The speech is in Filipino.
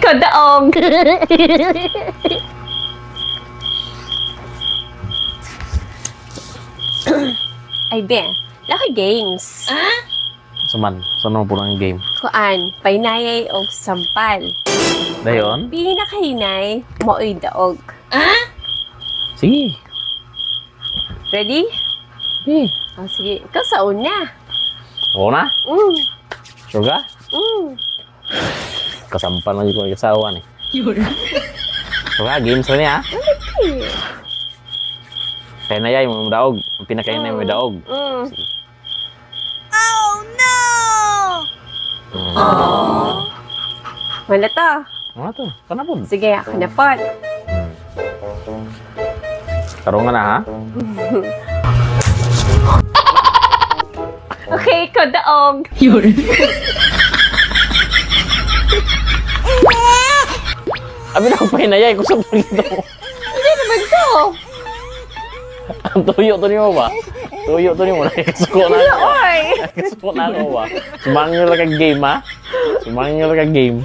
kadaog. Ay, be. Laki games. Suman, saan po ng game? Kuan, painayay og sampal. Dayon? Pinakahinay, mo'y daog. Sige. Ready? Sige. Oh, sige. Ikaw sa una. Oo na? Mm. Sure ka? Mm. Kasampan lang yung kasawa ni. Sure ka? Games na niya, ha? Okay. Kaya na yay, mga daog. Ang pinakain na yung daog. Mm. Sige. Wala to. Ano to? Kana po? Sige, ako na po. Karungan na, ha? Okay, kadaog. Abi na akong pahinayay kung saan ito. Hindi naman to. Ang tuyo to niyo ba? Tuyo to niyo mo. Nakikasuko na ako. Oy. Nakikasuko na ako ba? Sumangin nyo lang kag game, ha? Sumangin nyo lang kag game.